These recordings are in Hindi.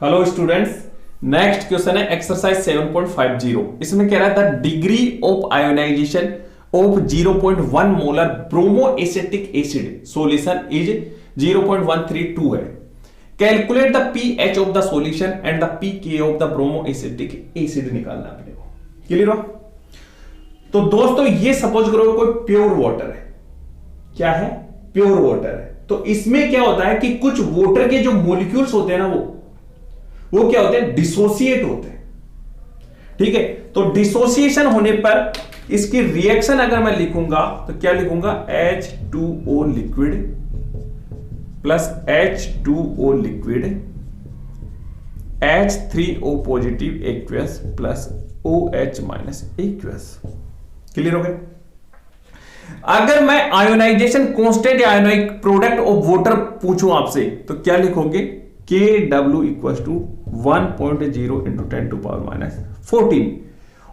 हेलो स्टूडेंट्स, नेक्स्ट क्वेश्चन है एक्सरसाइज 7.50। इसमें कह रहा था degree of ionization of 0.1 molar bromo acetic acid solution is 0.132 है। Calculate the pH of the solution and the pK of the bromo acetic acid निकालना अपने को। क्लियर हो? तो दोस्तों ये सपोज करो कोई प्योर वाटर है। क्या है? प्योर वाटर है। तो इसमें क्या होता है कि कुछ वाटर के जो मॉलिक्यूल्स होते हैं ना वो क्या होते हैं? डिसोसिएट होते हैं। ठीक है, तो डिसोसिएशन होने पर इसकी रिएक्शन अगर मैं लिखूंगा तो क्या लिखूंगा? H2O liquid plus H2O liquid H3O positive aqueous plus OH minus aqueous. Clear हो गया? अगर मैं आयोनाइजेशन कांस्टेंट या आयोनिक प्रोडक्ट ऑफ वाटर पूछूं आपसे तो क्या लिखोगे? KW equal to 1.0 into 10 to power minus 14।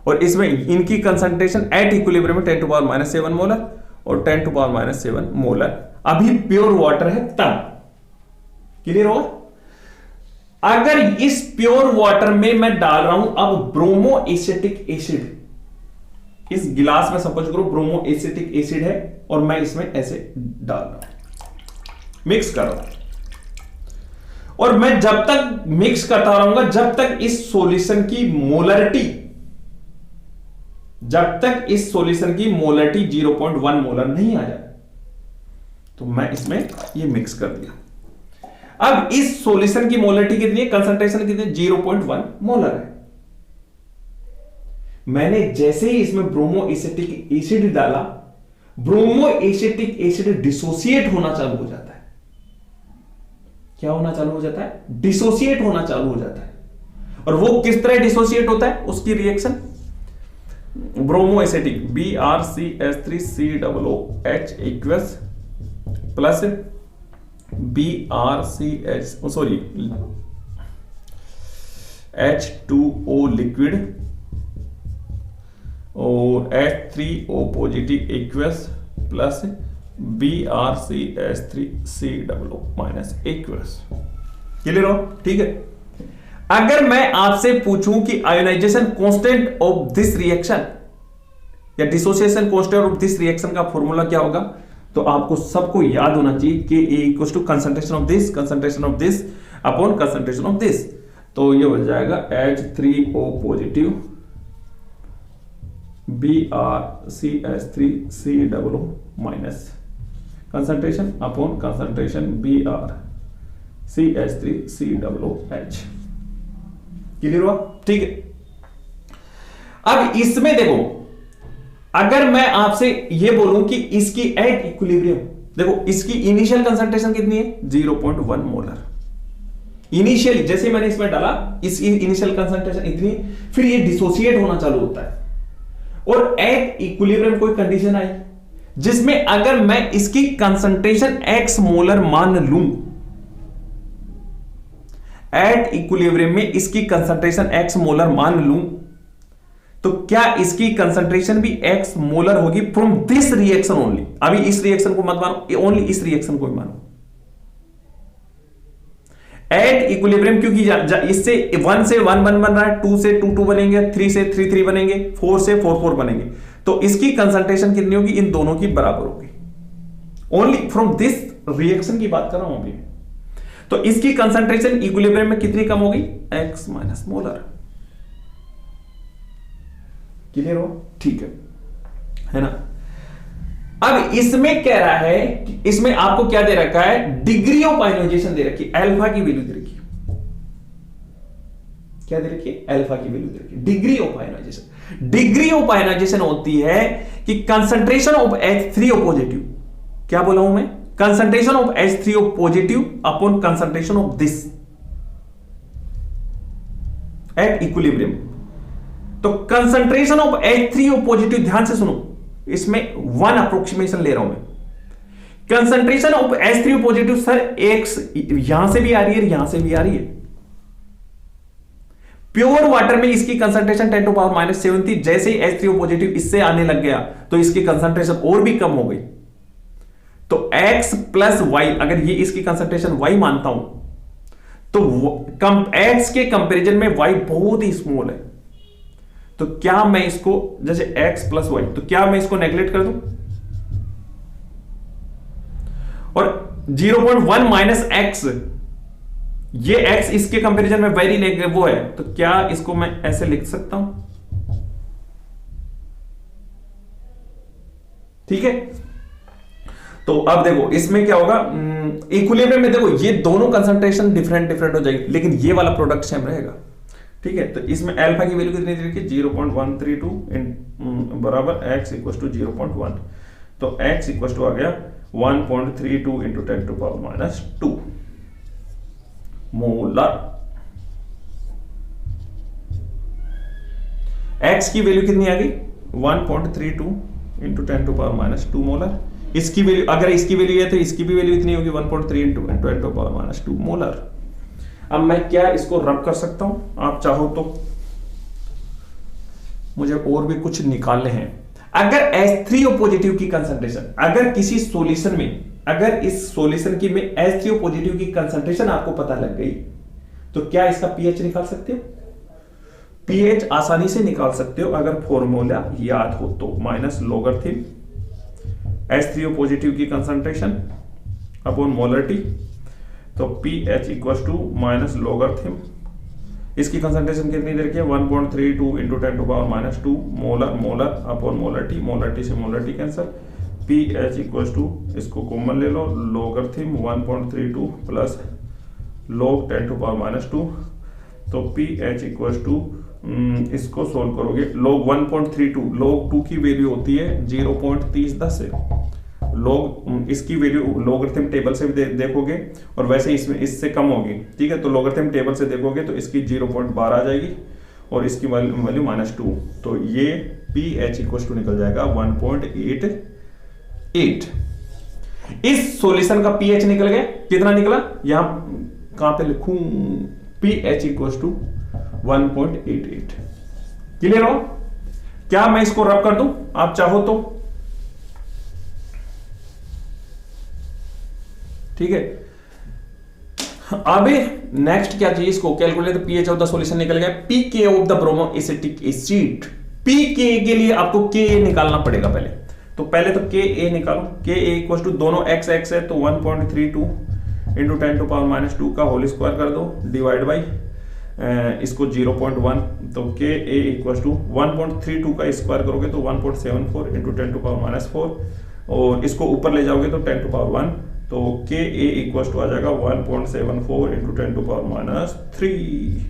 और इसमें इनकी कंसंट्रेशन एट इक्विलिब्रियम में 10 टू पावर माइनस 7 मोलर और 10 टू पावर माइनस 7 मोलर। अभी प्योर वाटर है तब। क्लियर होगा? अगर इस प्योर वाटर में मैं डाल रहा हूं अब ब्रोमो एसिटिक एसिड, इस गिलास में सपोज करो ब्रोमो एसिटिक एसिड है और मैं इसमें ऐसे डाल रहा हूं, मिक्स कर रहा हूं, और मैं जब तक मिक्स करता रहूंगा जब तक इस सॉल्यूशन की मोलरिटी 0.1 मोलर नहीं आ जाए तो मैं इसमें ये मिक्स कर दिया। अब इस सॉल्यूशन की मोलरिटी कितनी है? कंसंट्रेशन कितनी है? 0.1 मोलर है। मैंने जैसे ही इसमें ब्रोमो एसिटिक एसिड डाला, ब्रोमो एसिटिक एसिड डिसोसिएट होना चालू हो जाता है। क्या होना चालू हो जाता है? डिसोसिएट होना चालू हो जाता है। और वो किस तरह डिसोसिएट होता है? उसकी reaction bromo acetic BrCH3COOH aqueous plus H2O liquid और H3O positive aqueous plus BrCH3COO minus aqueous. Clear हो? ठीक है। अगर मैं आपसे पूछूं कि ionisation constant of this reaction या dissociation constant of this reaction का फॉर्मूला क्या होगा, तो आपको सबको याद होना चाहिए कि A equal to concentration of this upon concentration of this. तो ये हो जाएगा H3O positive BrCH3COO minus concentration upon concentration BrCH3COOH। Clear हुआ? ठीक है। अब इसमें देखो, अगर मैं आपसे यह बोलूं कि इसकी एट इक्विलिब्रियम, देखो इसकी इनिशियल कंसंट्रेशन कितनी है? 0.1 मोलर। इनिशियली जैसे मैंने इसमें डाला इसकी इनिशियल कंसंट्रेशन इतनी, फिर ये डिसोसिएट होना चालू होता है और एट इक्विलिब्रियम कोई कंडीशन आई जिसमें अगर मैं इसकी कंसंट्रेशन x मोलर मान लूं, एट इक्विलिब्रियम में इसकी कंसंट्रेशन x मोलर मान लूं, तो क्या इसकी कंसंट्रेशन भी x मोलर होगी फ्रॉम दिस रिएक्शन ओनली? अभी इस रिएक्शन को मत मानो, ओनली इस रिएक्शन को ही मानो। एट इक्विलिब्रियम क्योंकि इससे 1 से 1 बन रहा है, 2 से 2 बनेंगे, 3 से 3 बनेंगे, 4 से 4 बनेंगे, तो इसकी कंसंट्रेशन कितनी होगी? इन दोनों की बराबर होगी। ओनली फ्रॉम दिस रिएक्शन की बात कर रहा हूं अभी। तो इसकी कंसंट्रेशन इक्विलिब्रियम में कितनी कम होगी? x minus molar. क्लियर हो? ठीक है ना? अब इसमें कह रहा है कि इसमें आपको क्या दे रखा है? डिग्री ऑफ आयोनाइजेशन दे रखी है, अल्फा की वैल्यू दे रखी है। क्या दे रखी है? अल्फा की वैल्यू दे रखी है। Degree of ionization, degree of ionization होती है कि कंसंट्रेशन ऑफ H3O पॉजिटिव, क्या बोला हूं मैं? Concentration of H3O positive upon concentration of this at equilibrium. तो कंसंट्रेशन ऑफ H3O पॉजिटिव, ध्यान से सुनो, इसमें 1 अप्रोक्सीमेशन ले रहा हूं मैं। Concentration of H3O positive sir x यहां से भी आ रही है, यहां से भी आ रही है। प्योर वाटर में इसकी कंसंट्रेशन 10 टू पावर माइनस 7 थी। जैसे ही H3O पॉजिटिव इससे आने लग गया तो इसकी कंसंट्रेशन और भी कम हो गई। तो x प्लस वाई, अगर ये इसकी कंसंट्रेशन y मानता हूं तो x के कंपैरिजन में y बहुत ही स्मॉल है, तो क्या मैं इसको जैसे x प्लस वाई, तो क्या मैं इसको नेग्लेक्ट कर दूं? और 0.1 माइनस एक्स, ये x इसके कंपैरिजन में वेरी वो है, तो क्या इसको मैं ऐसे लिख सकता हूं? ठीक है, तो अब देखो इसमें क्या होगा, इक्विलिब्रियम में देखो ये दोनों कंसंट्रेशन डिफरेंट हो जाएगी, लेकिन ये वाला प्रोडक्ट सेम रहेगा। ठीक है, तो इसमें अल्फा की वैल्यू कितनी दी रखी? 0.132 बराबर x इक्वल टू 0.1, तो x इक्वल टू आ गया 1.32 into 10 to power minus 2 molar. x की वैल्यू कितनी आ गई? 1.32 into 10 to power minus 2 molar. इसकी वैल्यू, अगर इसकी वैल्यू है तो इसकी भी वैल्यू इतनी होगी 1.3 into 10 to power minus 2 molar. अब मैं क्या इसको रब कर सकता हूं? आप चाहो तो मुझे और भी कुछ निकालने हैं। अगर H3O पॉजिटिव की कंसंट्रेशन, अगर किसी सॉल्यूशन में, अगर इस सॉल्यूशन की में H3O पॉजिटिव की कंसंट्रेशन आपको पता लग गई, तो क्या इसका pH निकाल सकते हो? pH आसानी से निकाल सकते हो अगर फॉर्मूला याद हो तो, माइनस लोगरिथम H3O पॉजिटिव की कंसंट्रेशन अपॉन मोलरिटी, तो pH equal to minus logarithm, इसकी कंसंट्रेशन कितनी देर की है? 1.32 into 10 to power minus 2 molar upon molarity, molarity से molarity cancel, pH equal to, इसको कॉमन ले लो, logarithm 1.32 plus log 10 to power minus 2, तो pH इक्वल टू, इसको सोल्व करोगे, log 1.32, log 2 की वैल्यू होती है 0.3010 से, log इसकी वैल्यू लोगरिथम टेबल से भी देखोगे और वैसे इसमें इससे कम होगी। ठीक है, तो लोगरिथम टेबल से देखोगे तो इसकी 0.12 आ जाएगी और इसकी वैल्यू माइनस 2, तो ये pH इक्वल टू निकल जाएगा 1.88। इस सॉल्यूशन का pH निकल गया, कितना निकला? यहां कहां पे लिखूं? pH equal to 1.88। क्लियर हो? क्या मैं इसको रब कर दूं? आप चाहो तो। ठीक है, अभी नेक्स्ट क्या चाहिए? इसको calculate, pH of the solution निकल गया, pK of the bromo acetic acid. pK के लिए आपको Ka निकालना पड़ेगा पहले, तो पहले तो Ka निकालो। Ka इक्वल टू, दोनों x है तो 1.32 इंटू 10 टू पावर माइनस 2 का होल स्क्वायर कर दो, डिवाइड बाई इसको 0.1, तो Ka इक्वल टू 1.32 का स्क्वायर करोगे तो 1.74 इंटू 10 टू पावर माइनस 4, और इसको ऊपर ले जाओगे तो 10 टू पावर 1, तो Ka इक्वल टू आ जाएगा 1.74 into 10 to power minus 3।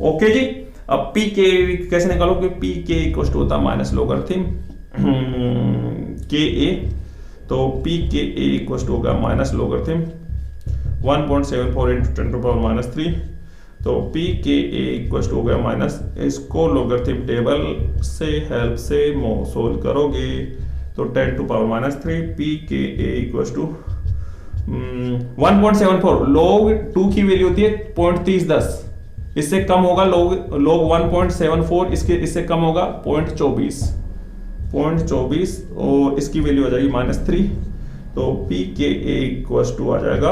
Okay जी, अब Pk कैसे निकालोगे? Pk इक्वल टू होता है माइनस लोगरिथम Ka, तो Pka इक्वल टू होगा minus logarithm 1.74 into 10 to power minus 3, तो Pka इक्वल टू हो गया माइनस, इसको लोगरिथम टेबल से हेल्प से सोल्व करोगे तो 10 to power minus 3, Pka equal to 1.74, log 2 की वैल्यू होती है 0.3010, इससे कम होगा log 1.74, इससे कम होगा 0.24 और इसकी वैल्यू आ जाएगी माइनस 3, तो Pka इक्वल टू आ जाएगा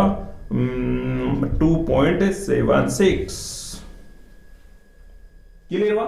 2.76। क्लियर हुआ?